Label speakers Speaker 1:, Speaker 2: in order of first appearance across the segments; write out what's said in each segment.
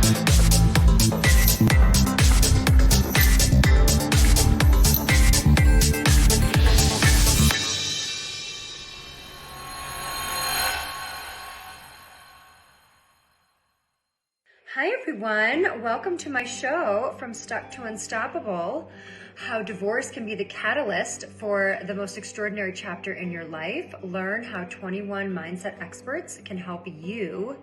Speaker 1: Hi everyone, welcome to my show, From Stuck to Unstoppable, how divorce can be the catalyst for the most extraordinary chapter in your life. Learn how 21 mindset experts can help you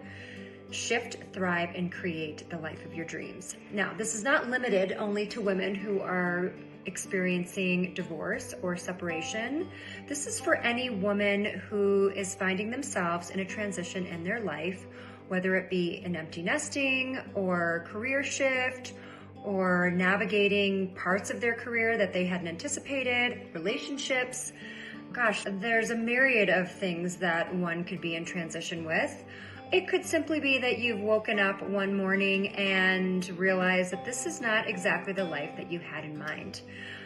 Speaker 1: shift, thrive, and create the life of your dreams. Now, this is not limited only to women who are experiencing divorce or separation. This is for any woman who is finding themselves in a transition in their life, whether it be an empty nesting or career shift or navigating parts of their career that they hadn't anticipated, relationships. Gosh, there's a myriad of things that one could be in transition with. It could simply be that you've woken up one morning and realized that this is not exactly the life that you had in mind.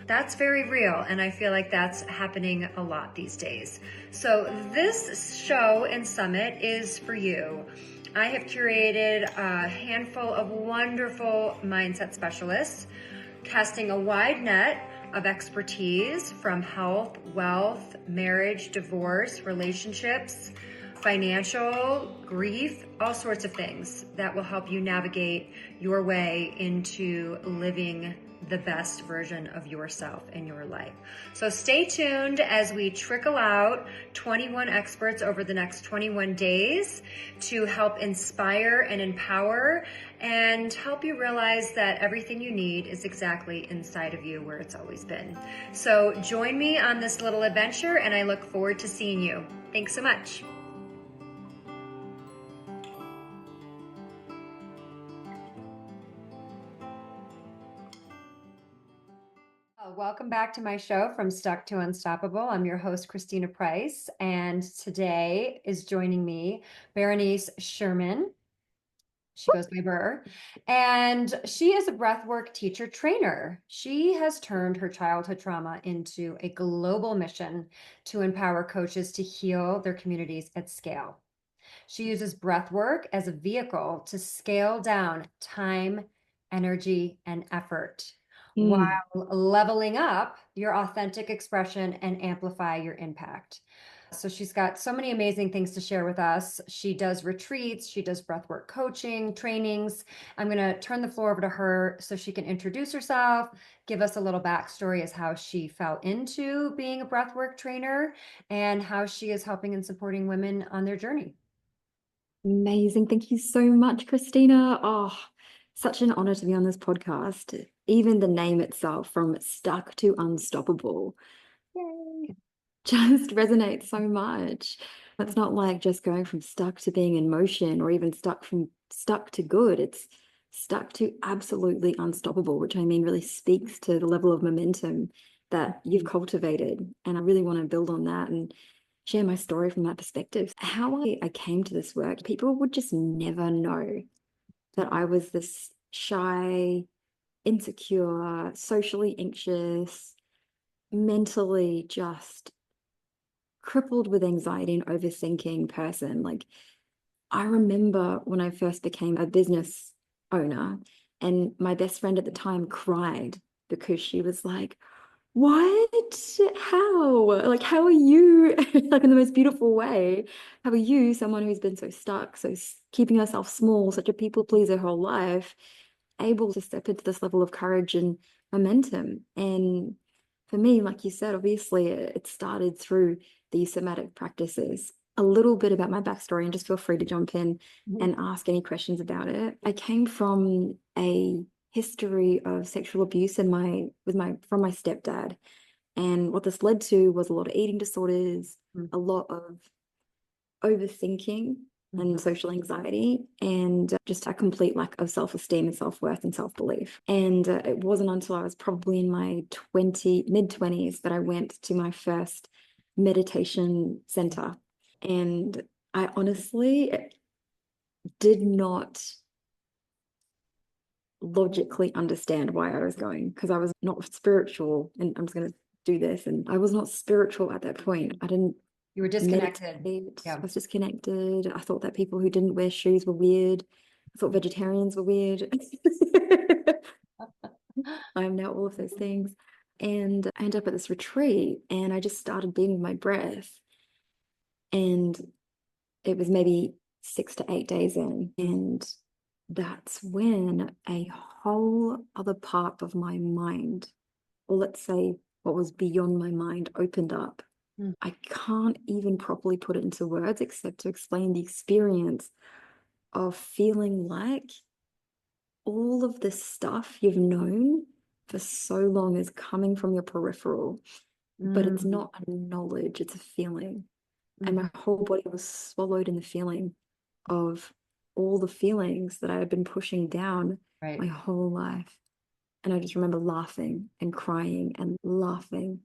Speaker 1: That's very real, and I feel like that's happening a lot these days. So this show and summit is for you. I have curated a handful of wonderful mindset specialists, casting a wide net of expertise from health, wealth, marriage, divorce, relationships, financial, grief, all sorts of things that will help you navigate your way into living the best version of yourself in your life. So stay tuned as we trickle out 21 experts over the next 21 days to help inspire and empower and help you realize that everything you need is exactly inside of you where it's always been. So join me on this little adventure, and I look forward to seeing you. Thanks so much. Welcome back to my show, From Stuck to Unstoppable. I'm your host, Christina Price, and today is joining me Berenice Sherman. She goes by Burr, and she is a breathwork teacher trainer. She has turned her childhood trauma into a global mission to empower coaches to heal their communities at scale. She uses breathwork as a vehicle to scale down time, energy, and effort while leveling up your authentic expression and amplify your impact. So she's got so many amazing things to share with us. She does retreats, she does breathwork coaching, trainings. I'm going to turn the floor over to her so she can introduce herself, give us a little backstory as how she fell into being a breathwork trainer and how she is helping and supporting women on their journey.
Speaker 2: Amazing. Thank you so much, Christina. Oh, such an honor to be on this podcast. Even the name itself, From Stuck to Unstoppable,
Speaker 1: Yay.
Speaker 2: just resonates so much. It's not like just going from stuck to being in motion or even stuck to good. It's stuck to absolutely unstoppable, which I mean really speaks to the level of momentum that you've cultivated. And I really want to build on that and share my story from that perspective. How I came to this work, people would just never know that I was this shy, insecure, socially anxious, mentally just crippled with anxiety and overthinking person. Like, I remember when I first became a business owner, and my best friend at the time cried because she was like, what? How? Like, how are you, like in the most beautiful way, how are you, someone who's been so stuck, keeping herself small, such a people pleaser her whole life, able to step into this level of courage and momentum? And for me, like you said, obviously it started through these somatic practices. A little bit about my backstory, and just feel free to jump in and ask any questions about it. I came from a history of sexual abuse from my stepdad, and what this led to was a lot of eating disorders, a lot of overthinking and social anxiety, and just a complete lack of self-esteem and self-worth and self-belief. And it wasn't until I was probably in my mid-20s that I went to my first meditation center. And I honestly did not logically understand why I was going, because I was not spiritual, and I'm just going to do this, and I was not spiritual at that point.
Speaker 1: You were disconnected.
Speaker 2: Meditate. I was disconnected. I thought that people who didn't wear shoes were weird. I thought vegetarians were weird. I am now all of those things. And I ended up at this retreat and I just started being with my breath. And it was maybe 6 to 8 days in. And that's when a whole other part of my mind, or let's say what was beyond my mind, opened up. I can't even properly put it into words except to explain the experience of feeling like all of the stuff you've known for so long is coming from your peripheral, but it's not a knowledge, it's a feeling. And my whole body was swallowed in the feeling of all the feelings that I had been pushing down my whole life. And I just remember laughing and crying and laughing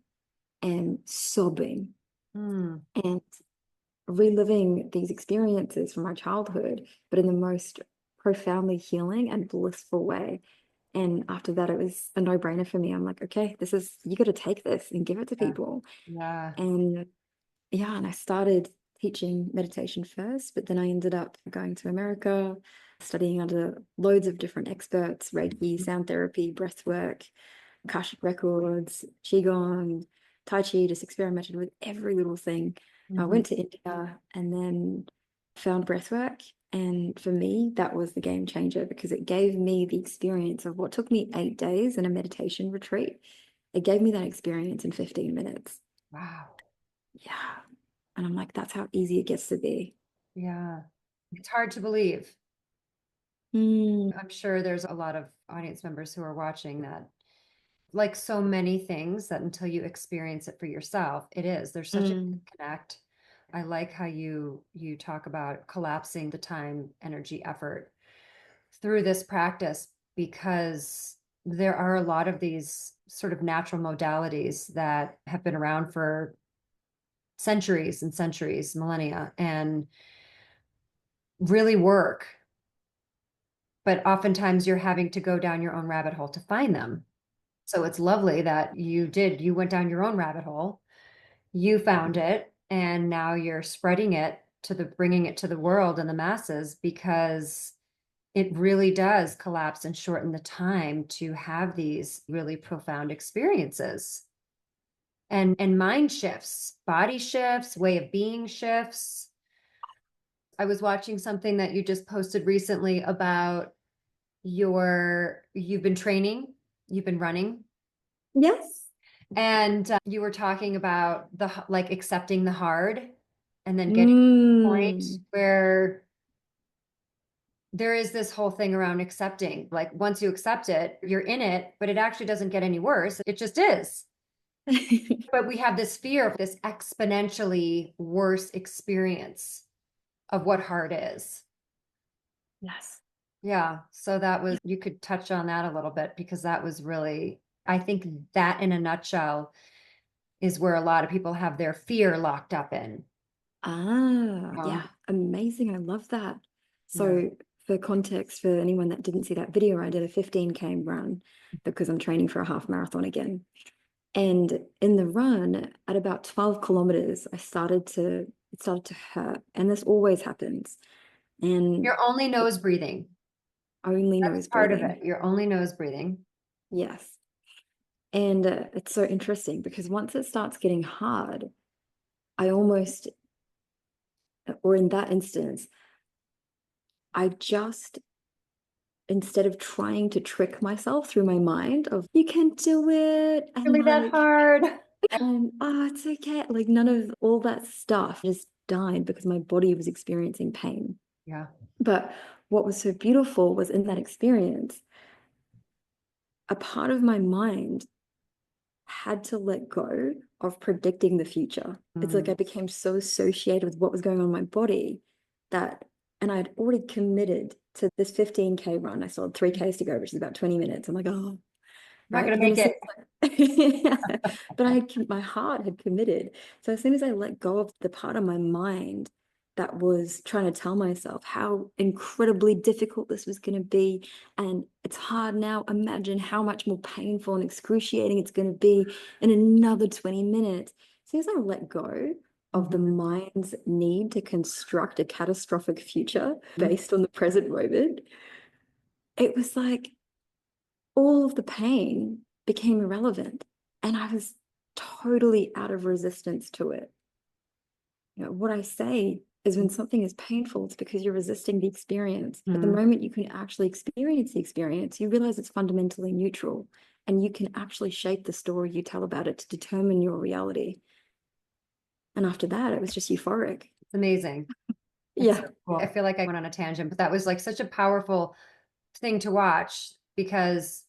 Speaker 2: and sobbing and reliving these experiences from my childhood, but in the most profoundly healing and blissful way. And after that, it was a no-brainer for me. I'm like, okay, you got to take this and give it to people. And yeah, and I started teaching meditation first, but then I ended up going to America, studying under loads of different experts, Reiki, sound therapy, breathwork, Akashic records, Qigong, Tai Chi, just experimented with every little thing. I went to India and then found breathwork. And for me, that was the game changer because it gave me the experience of what took me 8 days in a meditation retreat. It gave me that experience in 15 minutes.
Speaker 1: Wow.
Speaker 2: Yeah. And I'm like, that's how easy it gets to be.
Speaker 1: Yeah. It's hard to believe.
Speaker 2: Mm.
Speaker 1: I'm sure there's a lot of audience members who are watching that, like so many things, that until you experience it for yourself, there's such a disconnect. I like how you talk about collapsing the time, energy, effort through this practice, because there are a lot of these sort of natural modalities that have been around for centuries and centuries, millennia, and really work. But oftentimes you're having to go down your own rabbit hole to find them. So it's lovely that you went down your own rabbit hole, you found it, and now you're spreading it bringing it to the world and the masses, because it really does collapse and shorten the time to have these really profound experiences and mind shifts, body shifts, way of being shifts. I was watching something that you just posted recently about you've been training, you've been running.
Speaker 2: Yes.
Speaker 1: And you were talking about like accepting the hard and then getting to the point where there is this whole thing around accepting. Like once you accept it, you're in it, but it actually doesn't get any worse. It just is. But we have this fear of this exponentially worse experience of what hard is.
Speaker 2: Yes.
Speaker 1: Yeah. So you could touch on that a little bit, because that was really, I think that in a nutshell is where a lot of people have their fear locked up in.
Speaker 2: Yeah, amazing. I love that. So
Speaker 1: Yeah.
Speaker 2: for context, for anyone that didn't see that video, I did a 15K run because I'm training for a half marathon again. And in the run, at about 12 kilometers, it started to hurt. And this always happens. And
Speaker 1: Your only nose breathing.
Speaker 2: only
Speaker 1: That's
Speaker 2: nose
Speaker 1: part of
Speaker 2: breathing.
Speaker 1: it. Your only nose breathing.
Speaker 2: Yes. And it's so interesting because once it starts getting hard, I almost, or in that instance, I just, instead of trying to trick myself through my mind of, you can do it, and
Speaker 1: Really that
Speaker 2: like,
Speaker 1: hard.
Speaker 2: oh, it's okay. Like none of all that stuff just died because my body was experiencing pain.
Speaker 1: Yeah.
Speaker 2: But what was so beautiful was in that experience, a part of my mind had to let go of predicting the future. It's like I became so associated with what was going on in my body that, and I'd already committed to this 15K run. I still had 3Ks to go, which is about 20 minutes. I'm like, oh,
Speaker 1: Not
Speaker 2: right.
Speaker 1: gonna
Speaker 2: But then
Speaker 1: make
Speaker 2: as soon
Speaker 1: it.
Speaker 2: yeah, but my heart had committed. So as soon as I let go of the part of my mind that was trying to tell myself how incredibly difficult this was going to be, and it's hard now, imagine how much more painful and excruciating it's going to be in another 20 minutes. As soon as I let go of the mind's need to construct a catastrophic future based on the present moment, it was like all of the pain became irrelevant. And I was totally out of resistance to it. You know, what I say is when something is painful, it's because you're resisting the experience. But the moment you can actually experience the experience, you realize it's fundamentally neutral and you can actually shape the story you tell about it to determine your reality. And after that, it was just euphoric.
Speaker 1: It's amazing.
Speaker 2: Yeah.
Speaker 1: So cool. I feel like I went on a tangent, but that was like such a powerful thing to watch because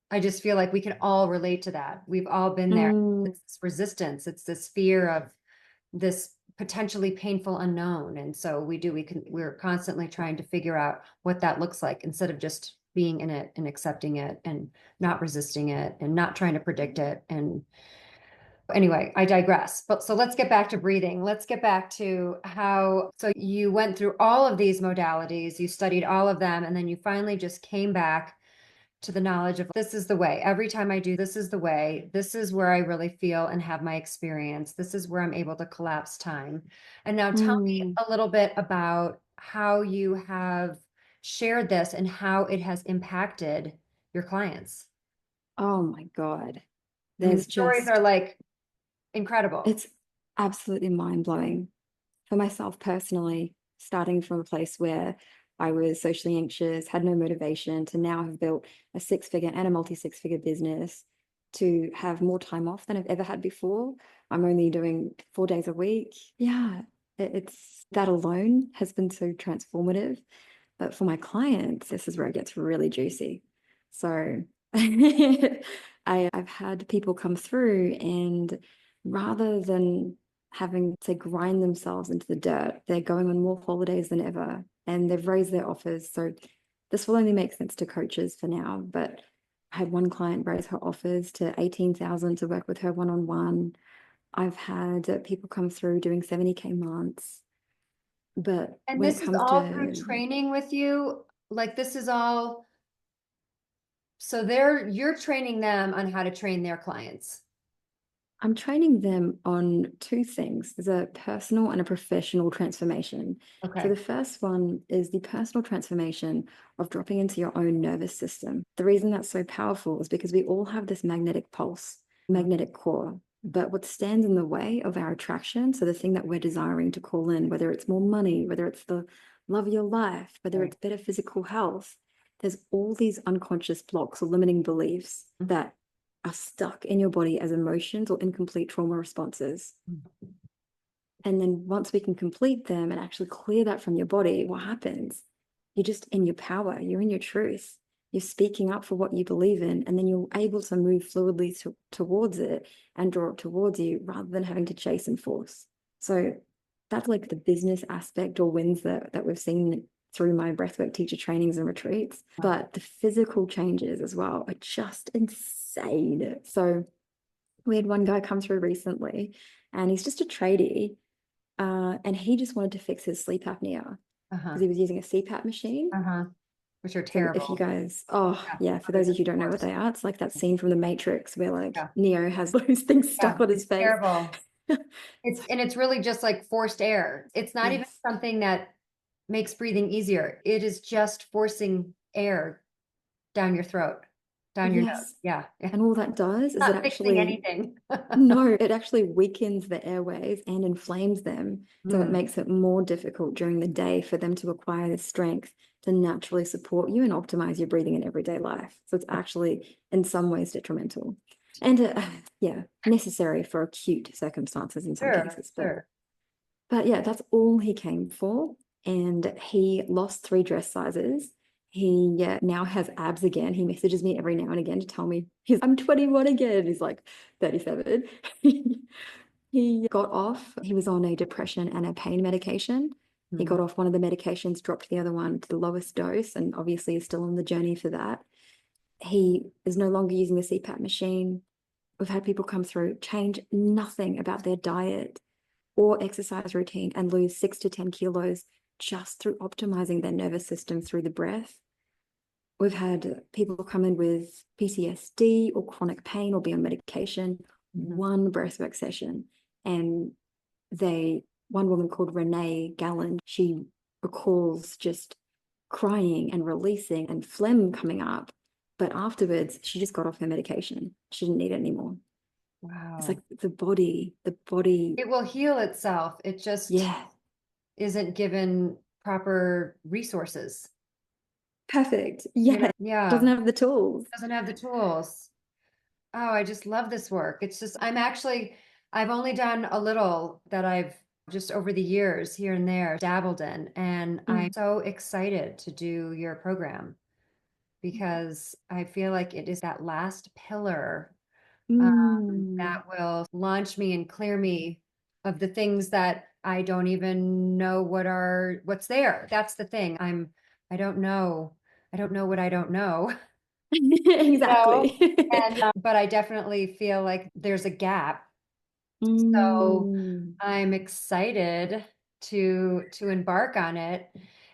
Speaker 1: I just feel like we can all relate to that. We've all been there. It's this resistance. It's this fear of this potentially painful unknown. And so we're constantly trying to figure out what that looks like instead of just being in it and accepting it and not resisting it and not trying to predict it. And anyway, I digress. But so let's get back to breathing. Let's get back to so you went through all of these modalities, you studied all of them, and then you finally just came back to the knowledge of this is the way. Every time I do, this is the way. This is where I really feel and have my experience. This is where I'm able to collapse time. And now tell me a little bit about how you have shared this and how it has impacted your clients.
Speaker 2: Oh my God.
Speaker 1: I mean, the
Speaker 2: There's
Speaker 1: stories are
Speaker 2: just,
Speaker 1: like incredible.
Speaker 2: it's absolutely mind-blowing. For myself personally, starting from a place where I was socially anxious, had no motivation, to now have built a six-figure and a multi-six-figure business, to have more time off than I've ever had before. I'm only doing 4 days a week. Yeah, it's that alone has been so transformative. But for my clients, this is where it gets really juicy. So I've had people come through, and rather than having to grind themselves into the dirt, they're going on more holidays than ever, and they've raised their offers. So this will only make sense to coaches for now, but I had one client raise her offers to 18,000 to work with her one-on-one. I've had people come through doing 70K months. But
Speaker 1: And
Speaker 2: when it
Speaker 1: this is
Speaker 2: comes
Speaker 1: all through
Speaker 2: to,
Speaker 1: training with you. Like this is all, so you're training them on how to train their clients.
Speaker 2: I'm training them on two things. There's a personal and a professional transformation. So
Speaker 1: Okay.
Speaker 2: the first one is the personal transformation of dropping into your own nervous system. The reason that's so powerful is because we all have this magnetic pulse, magnetic core. But what stands in the way of our attraction, so the thing that we're desiring to call in, whether it's more money, whether it's the love of your life, whether it's better physical health, there's all these unconscious blocks or limiting beliefs that are stuck in your body as emotions or incomplete trauma responses. And then once we can complete them and actually clear that from your body, what happens? You're just in your power, you're in your truth, you're speaking up for what you believe in, and then you're able to move fluidly towards it and draw it towards you rather than having to chase and force. So that's like the business aspect or wins that we've seen through my breathwork teacher trainings and retreats. But the physical changes as well are just insane. So we had one guy come through recently, and he's just a tradie, and he just wanted to fix his sleep apnea because he was using a CPAP machine.
Speaker 1: Which are
Speaker 2: So if you
Speaker 1: terrible.
Speaker 2: guys, oh yeah, for those of you who don't know what they are, it's like that scene from The Matrix where like
Speaker 1: Yeah.
Speaker 2: Neo has those things stuck
Speaker 1: Yeah,
Speaker 2: on his
Speaker 1: it's
Speaker 2: face.
Speaker 1: terrible. It's really just like forced air. It's not even
Speaker 2: Yes.
Speaker 1: something that makes breathing easier. It is just forcing air down your throat, down your nose.
Speaker 2: Yes.
Speaker 1: Yeah.
Speaker 2: And all that does is it
Speaker 1: Not fixing
Speaker 2: actually,
Speaker 1: anything.
Speaker 2: no, it actually weakens the airways and inflames them. So it makes it more difficult during the day for them to acquire the strength to naturally support you and optimize your breathing in everyday life. So it's actually in some ways detrimental and yeah, necessary for acute circumstances in some cases.
Speaker 1: Sure.
Speaker 2: But yeah, that's all he came for. And he lost 3 dress sizes. He now has abs again. He messages me every now and again to tell me I'm 21 again. He's like 37. He got off, he was on a depression and a pain medication. He got off one of the medications, dropped the other one to the lowest dose, and obviously is still on the journey for that. He is no longer using the CPAP machine. We've had people come through, change nothing about their diet or exercise routine and lose 6 to 10 kilos just through optimizing their nervous system through the breath. We've had people come in with PTSD or chronic pain or be on medication, one breathwork session, and one woman called Renee Galland, she recalls just crying and releasing and phlegm coming up. But afterwards, she just got off her medication. She didn't need it anymore. It's
Speaker 1: Wow.
Speaker 2: like the body,
Speaker 1: It will heal itself. It just
Speaker 2: yeah,
Speaker 1: isn't given proper resources.
Speaker 2: perfect. Yeah, doesn't
Speaker 1: Yeah,
Speaker 2: have the tools.
Speaker 1: doesn't have the tools. Oh, I just love this work. It's just, I've only done a little that I've just over the years here and there dabbled in. And I'm
Speaker 2: Mm.
Speaker 1: so excited to do your program because I feel like it is that last pillar
Speaker 2: Mm.
Speaker 1: that will launch me and clear me of the things that I don't even know what's there. That's the thing. I don't know. I don't know what I don't know. No.
Speaker 2: Exactly.
Speaker 1: And but I definitely feel like there's a gap. So
Speaker 2: Mm.
Speaker 1: I'm excited to embark on it.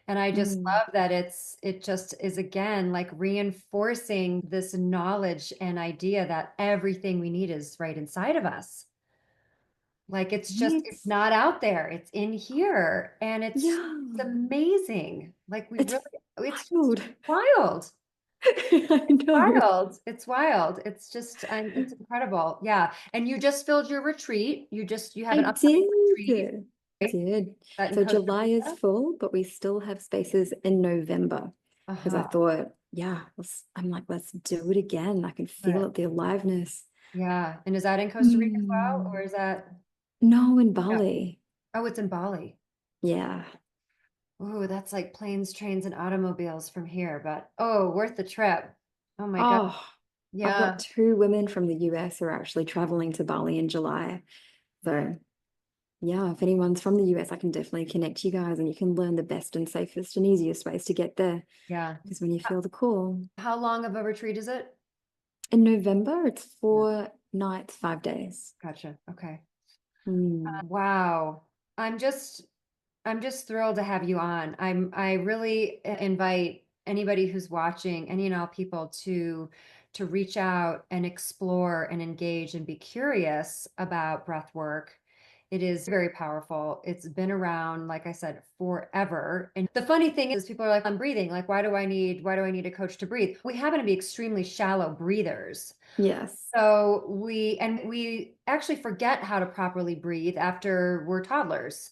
Speaker 1: And I just
Speaker 2: Mm.
Speaker 1: love that it just is again like reinforcing this knowledge and idea that everything we need is right inside of us. Like it's
Speaker 2: It's
Speaker 1: not out there, it's in here. And
Speaker 2: yeah,
Speaker 1: it's amazing. Like
Speaker 2: it's
Speaker 1: it's just
Speaker 2: wild.
Speaker 1: wild.
Speaker 2: I know.
Speaker 1: Wild. It's wild. It's just, it's incredible. Yeah. And you just filled your retreat. You have
Speaker 2: I
Speaker 1: an upcoming retreat,
Speaker 2: did. Did.
Speaker 1: in
Speaker 2: So
Speaker 1: Costa
Speaker 2: July is
Speaker 1: Rica.
Speaker 2: full, but we still have spaces in November because I
Speaker 1: Uh-huh.
Speaker 2: thought, yeah, I'm like, let's do it again. I can feel
Speaker 1: Right.
Speaker 2: it, the aliveness.
Speaker 1: Yeah. And is that in Costa Rica as well? Or
Speaker 2: Mm.
Speaker 1: is that,
Speaker 2: No, in
Speaker 1: yeah.
Speaker 2: Bali.
Speaker 1: Oh, it's in Bali.
Speaker 2: Yeah.
Speaker 1: Oh, that's like planes, trains, and automobiles from here, but oh, worth the trip. Oh my God.
Speaker 2: Oh, I've got
Speaker 1: Yeah.
Speaker 2: 2 women from the US who are actually traveling to Bali in July. So yeah, if anyone's from the US, I can definitely connect you guys and you can learn the best and safest and easiest ways to get there.
Speaker 1: Yeah.
Speaker 2: Because when you feel the call.
Speaker 1: How long of a retreat is it?
Speaker 2: In November, it's
Speaker 1: Yeah.
Speaker 2: 4 nights, 5 days.
Speaker 1: Gotcha. Okay.
Speaker 2: Mm.
Speaker 1: Wow. I'm just I'm just thrilled to have you on. I really invite anybody who's watching, any and all people to reach out and explore and engage and be curious about breath work. It is very powerful. It's been around, like I said, forever. And the funny thing is people are like, I'm breathing. Like, why do I need a coach to breathe? We happen to be extremely shallow breathers.
Speaker 2: Yes.
Speaker 1: So we actually forget how to properly breathe after we're toddlers.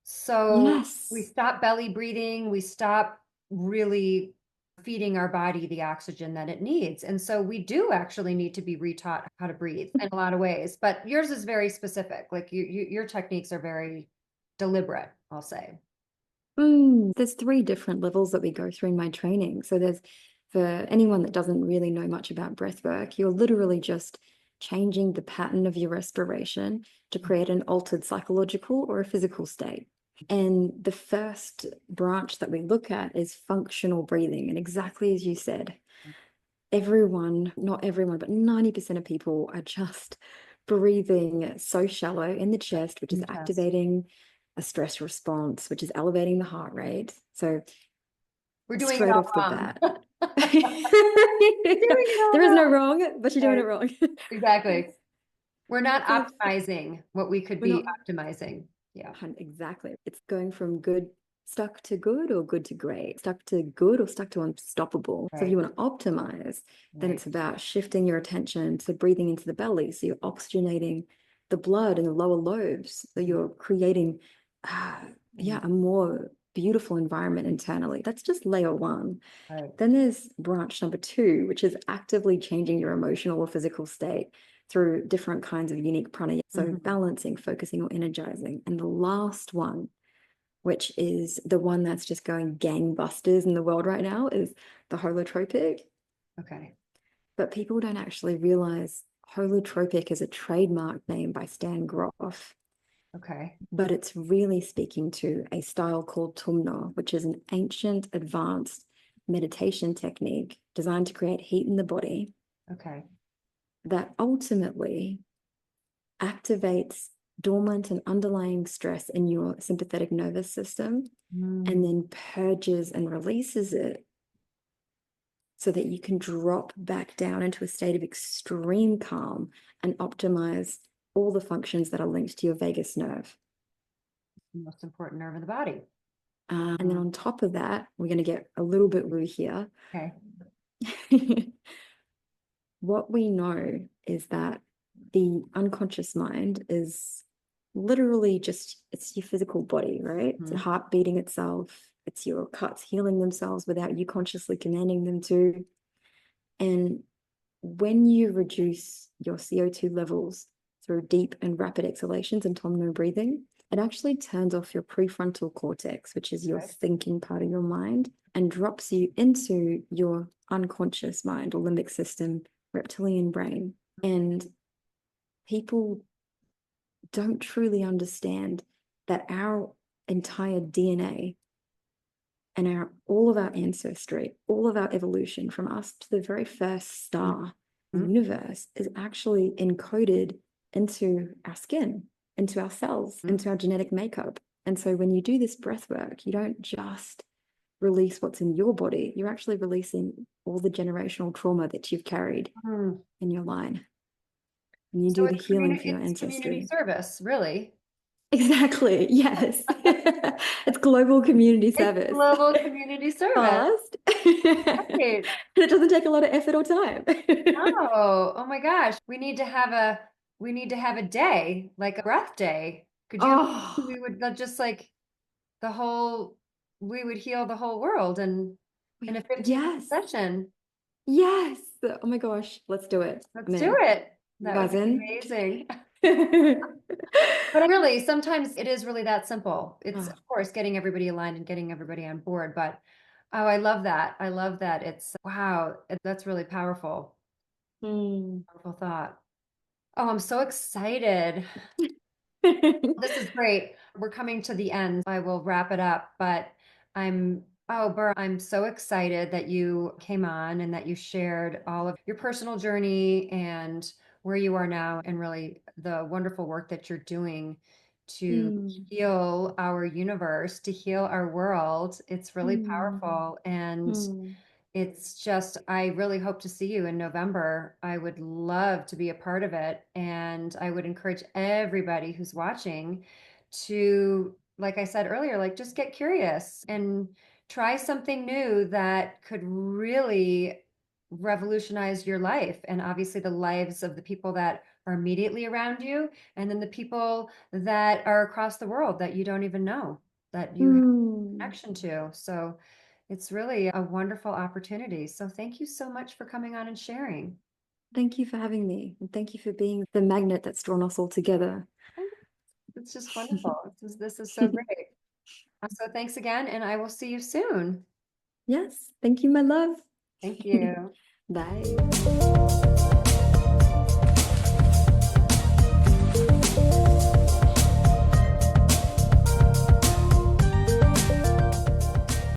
Speaker 1: So we
Speaker 2: Yes.
Speaker 1: stop belly breathing, we stop really feeding our body the oxygen that it needs. And so we do actually need to be retaught how to breathe in a lot of ways. But yours is very specific. Like your techniques are very deliberate, I'll say.
Speaker 2: There's 3 different levels that we go through in my training. So there's for anyone that doesn't really know much about breath work, you're literally just changing the pattern of your respiration to create an altered psychological or a physical state. And the first branch that we look at is functional breathing. And exactly as you said, everyone, not everyone, but 90% of people are just breathing so shallow in the chest, which
Speaker 1: In
Speaker 2: is
Speaker 1: the chest.
Speaker 2: activating a stress response, which is elevating the heart rate. So
Speaker 1: We're doing it
Speaker 2: straight
Speaker 1: all
Speaker 2: off the
Speaker 1: wrong.
Speaker 2: bat,
Speaker 1: Doing it all
Speaker 2: there is no
Speaker 1: wrong.
Speaker 2: wrong, but you're doing
Speaker 1: Right.
Speaker 2: it wrong.
Speaker 1: Exactly. We're not
Speaker 2: So
Speaker 1: optimizing what we could
Speaker 2: we're
Speaker 1: be
Speaker 2: not
Speaker 1: optimizing. Yeah.
Speaker 2: exactly. It's going from good stuck to good or good to great, stuck to good or stuck to unstoppable. So if you
Speaker 1: Right.
Speaker 2: want to optimize, then
Speaker 1: Right.
Speaker 2: it's about shifting your attention to breathing into the belly. So you're oxygenating the blood in the lower lobes. So you're creating, yeah, a more beautiful environment internally. That's just layer 1.
Speaker 1: Right.
Speaker 2: Then there's branch number 2, which is actively changing your emotional or physical state through different kinds of unique pranayama. So
Speaker 1: Mhm.
Speaker 2: balancing, focusing, or energizing. And the last one, which is the one that's just going gangbusters in the world right now, is the holotropic.
Speaker 1: Okay.
Speaker 2: But people don't actually realize holotropic is a trademark name by Stan Groff,
Speaker 1: Okay.
Speaker 2: but it's really speaking to a style called Tumno, which is an ancient advanced meditation technique designed to create heat in the body
Speaker 1: Okay.
Speaker 2: that ultimately activates dormant and underlying stress in your sympathetic nervous system and
Speaker 1: Mm.
Speaker 2: then purges and releases it so that you can drop back down into a state of extreme calm and optimize all the functions that are linked to your vagus nerve.
Speaker 1: The most important nerve in the body.
Speaker 2: And then on top of that, we're going to get a little bit woo here.
Speaker 1: Okay.
Speaker 2: What we know is that the unconscious mind is literally just, it's your physical body, right? It's your heart beating itself. It's your cuts healing themselves without you consciously commanding them to. And when you reduce your CO2 levels through deep and rapid exhalations and abdominal breathing, it actually turns off your prefrontal cortex, which is your thinking part of your mind, and drops you into your unconscious mind or limbic system, reptilian brain. And people don't truly understand that our entire DNA and all of our ancestry, all of our evolution from us to the very first star in the universe is actually encoded into our skin, into our cells, into our genetic makeup. And so when you do this breath work, you don't just release what's in your body, you're actually releasing all the generational trauma that you've carried in your line. And you do the healing for your ancestry.
Speaker 1: Community service, really.
Speaker 2: Exactly. Yes. It's global community service.
Speaker 1: It's global community service.
Speaker 2: Fast.
Speaker 1: Right.
Speaker 2: And it doesn't take a lot of effort or time.
Speaker 1: Oh my gosh. We need to have a day, like a breath day. Could you we would just like we would heal the whole world in a 15-minute session.
Speaker 2: Yes. Oh my gosh. Let's do it.
Speaker 1: Let's do it. That would be amazing. But really, sometimes it is really that simple. It's of course getting everybody aligned and getting everybody on board. But I love that. I love that. It's wow, that's really powerful. Powerful thought. Oh, I'm so excited. This is great. We're coming to the end. I will wrap it up, but Ber, I'm so excited that you came on and that you shared all of your personal journey and where you are now and really the wonderful work that you're doing to heal our universe, to heal our world. It's really powerful. And it's just, I really hope to see you in November. I would love to be a part of it. And I would encourage everybody who's watching to, like I said earlier, like just get curious and try something new that could really revolutionize your life and obviously the lives of the people that are immediately around you and then the people that are across the world that you don't even know that you have a connection to. So it's really a wonderful opportunity. So thank you so much for coming on and sharing.
Speaker 2: Thank you for having me. And thank you for being the magnet that's drawn us all together.
Speaker 1: It's just wonderful. This is so great. So thanks again, and I will see you soon.
Speaker 2: Yes. Thank you, my love.
Speaker 1: Thank you.
Speaker 2: Bye.